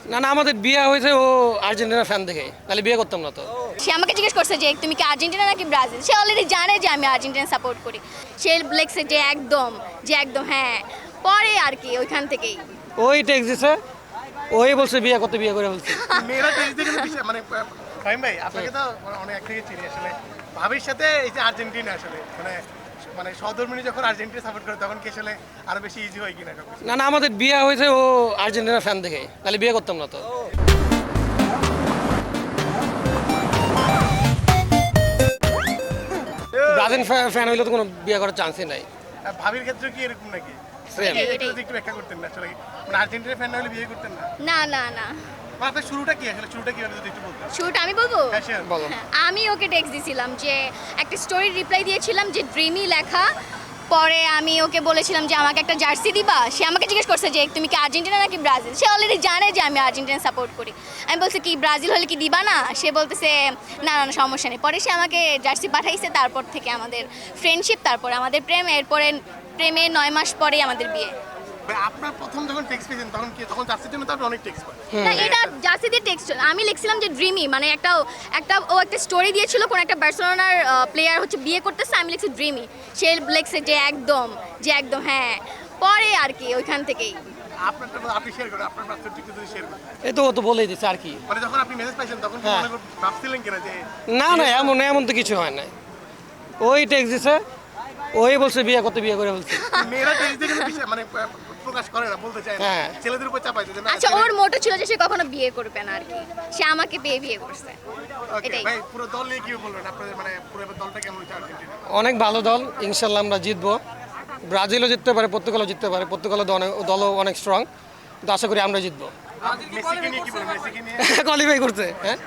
না না আমাদের বিয়ে হয়েছে ও আর্জেন্টিনা ফ্যান দেখে, নাহলে বিয়ে করতাম না তো। সে আমাকে জিজ্ঞেস করছে যে তুমি কি আর্জেন্টিনা নাকি ব্রাজিল। সে অলরেডি জানে যে আমি আর্জেন্টিনা সাপোর্ট করি। সে লেখছে যে একদম হ্যাঁ। পরে আর কি ওইখান থেকেই ওই টেক্সট দিছে, ওই বলছে বিয়ে করতে, বিয়ে করে বলছে। মেয়েরা টেক্সট দিয়ে কিন্তু মানে ফাহিম ভাই আপনাকে তো অনেক এক থেকে চিনি আসলে। ভাবির সাথে এই যে আর্জেন্টিনা আসলে মানে মানে সহধর্মিনী যখন আর্জেন্টিনা সাপোর্ট করে তখন কি আসলে আরো বেশি ইজি হয় কিনা? না না আমাদের বিয়ে হয়েছে ও আর্জেন্টিনা ফ্যান দেখে, নাহলে বিয়ে করতাম না তো। ব্রাজিল ফ্যান হইলে তো কোনো বিয়ে করার চান্সই নাই। ভাবির ক্ষেত্রে কি এরকম নাকি? Same. এটা যদি একটু ব্যাখ্যা করতেন না আসলে, মানে আর্জেন্টিনা ফ্যান না হলে বিয়ে করতেন না? না না না মানে আপনার শুরুটা কি আসলে, শুরুটা কি যদি একটু বলতেন? শুরুটা আমি বলবো। হ্যাঁ, sure. বলো। আমি ওকে টেক্সট দিয়েছিলাম যে একটা স্টোরি রিপ্লাই দিয়েছিলাম যে ড্রিমি লেখা। পরে আমি ওকে বলেছিলাম যে আমাকে একটা জার্সি দিবা। সে আমাকে জিজ্ঞেস করছে যে তুমি কি আর্জেন্টিনা নাকি ব্রাজিল। সে অলরেডি জানে যে আমি আর্জেন্টিনা সাপোর্ট করি। আমি বলছি কি ব্রাজিল হলে কি দিবা না। সে বলতেছে না না না, সমস্যা নেই। পরে সে আমাকে জার্সি পাঠাইছে। তারপর থেকে আমাদের ফ্রেন্ডশিপ, তারপরে আমাদের প্রেম, এরপরে প্রেমের 9 মাস পরেই আমাদের বিয়ে। ভাই আপনার প্রথম যখন টেক্সট পেয়েছেন তখন কি, তখন জার্সির জন্য তো আপনি অনেক টেক্সট পান? না এটা জার্সি দিয়ে টেক্সট আমি লিখছিলাম যে ড্রিমি, মানে একটা একটা স্টোরি দিয়েছিল কোন একটা বার্সেলোনার প্লেয়ার হচ্ছে বিয়ে করতেছে। আমি লিখছি ড্রিমি। সে লিখছে যে একদম হ্যাঁ। পরে আর কি ওইখান থেকেই আপনারটা আপনি শেয়ার করেন, আপনার বাস্তবটা একটু যদি শেয়ার করেন। এই তো ও তো বলেই দিচ্ছে আর কি। মানে যখন আপনি মেসেজ পাইছেন তখন কি হ্যাঁ। মনে ভাবছিলেন কিনা যে না না এমন তো কিছু হয় না। ওই টেক্সট দিছে, ওই বলছে বিয়ে করতে, বিয়ে করে বলছে। মেয়েরা টেক্সট দিয়ে কিন্তু মানে প্রকাশ করে না, বলতে চায় না, হ্যাঁ। ছেলেদের উপর চাপাই দিতে না? আচ্ছা ওর মোটো ছিল যে সে কখনো বিয়ে করবে না আর কি। সে আমাকে বিয়ে করছে। Okay, এটাই। ভাই পুরো দল নিয়ে কি বলবেন আপনাদের, মানে পুরো দলটা কেমন হচ্ছে আর্জেন্টিনা? অনেক ভালো দল, ইনশাল্লাহ আমরা জিতবো। ব্রাজিলও জিততে পারে, পর্তুগালও জিততে পারে। পর্তুগালও দলও অনেক স্ট্রং, তো আশা করি আমরা জিতবো। মেসিকে নিয়ে কি বলবেন? মেসিকে নিয়ে কোয়ালিফাই করতে, হ্যাঁ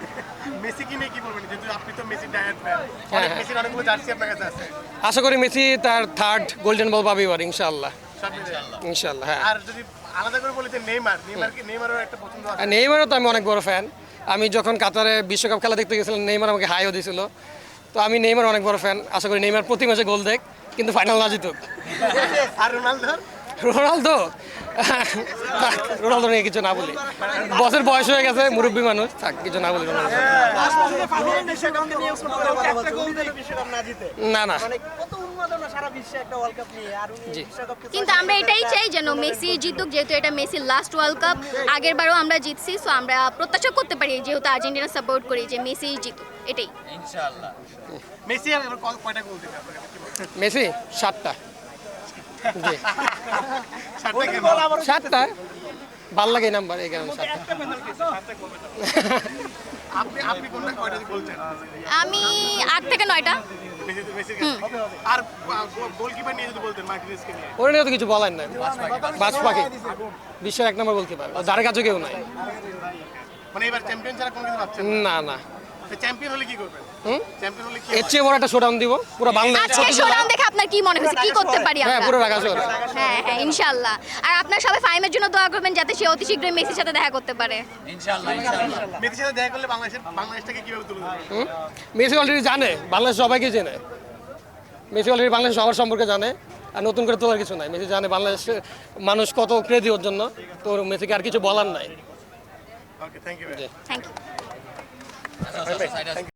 মেসিকে নিয়ে কি বলবেন? যেহেতু আপনি তো মেসি ডায়াট ফ্যান, হ্যাঁ, অনেক হ্যাঁ। মেসির অনেকগুলো জার্সি আপনার কাছে আছে। আশা করি মেসি তার 3rd গোল্ডেন বল পাবে এবার ইনশাআল্লাহ। সব মিলে। ইনশাআল্লাহ, হ্যাঁ। আর যদি আলাদা করে বলি যে নেইমারেরও একটা পছন্দ আছে। আর নেইমারও তো আমি অনেক বড় ফ্যান। আমি যখন কাতারে বিশ্বকাপ খেলা দেখতে গেছিলাম, নেইমার আমাকে হাইও দিয়েছিল। তো আমি নেইমার অনেক বড় ফ্যান। আশা করি নেইমার প্রতি ম্যাচে গোল দেখ, কিন্তু ফাইনাল না জিতুক। আর রোনালদো? রোনালদো রোনালদো নিয়ে কিছু না বলি, বছর বয়স হয়ে গেছে, মুরব্বী মানুষ, থাক কিছু না বলি রোনালদো। না না জি। কিন্তু আমরা এটাই চাই যেন মেসি জিতুক, যেহেতু এটা মেসির লাস্ট ওয়ার্ল্ড কাপ। আগের বারও আমরা জিতছি, সো আমরা প্রত্যাশা করতে পারি যেহেতু আর্জেন্টিনা সাপোর্ট করি যে মেসি জিতুক, এটাই। মেসি আর এবার কয়টা গোল দিবে আপনার কাছে কি বলেন? মেসি 7টা। জি 7টা কেন? 7টা ভাল লাগে এই নাম্বার, এই কারণে 7টা। আপনি আপনি কোনটা কয়টা গোল চান? আমি 8 থেকে 9টা। মেসির কাছে। আর গোলকিপার নিয়ে যদি বলতেন মার্টিনেজকে নিয়ে। ওর নিয়ে তো কিছু বলার নাই, বাজ পাখি, বিশ্বের 1 নম্বর গোলকিপার, যার কাছে কেউ নাই। মানে এবার চ্যাম্পিয়ন ছাড়া কোনো কিছু ভাবছেন না না, চ্যাম্পিয়ন হলে কি করবেন? হুম চ্যাম্পিয়ন হলে কি এর চেয়ে বড় একটা শোডাউন দিব পুরো বাংলাদেশ। আজকে শোনান দেখে আপনার কি মনে হয়েছে, কি করতে পারি হ্যাঁ আমরা? পুরো রাখা শহর। হ্যাঁ হ্যাঁ ইনশাআল্লাহ। আর আপনার সবাই ফাইমের জন্য দোয়া করবেন যাতে সে অতি শীঘ্রই মেসির সাথে দেখা করতে পারে। মেসির সাথে দেখা করলে বাংলাদেশটাকে কিভাবে তুলে ধরবেন? মেসি অলরেডি জানে, বাংলাদেশ সবাইকে চেনে। মেসি অলরেডি বাংলাদেশ সবার সম্পর্কে জানে, আর নতুন করে তোলার কিছু নাই। মেসি জানে বাংলাদেশের মানুষ কত ক্রেজি ওর জন্য, তো মেসিকে আর কিছু বলার নাই। Okay, thank you. জি। Thank you. Thank you.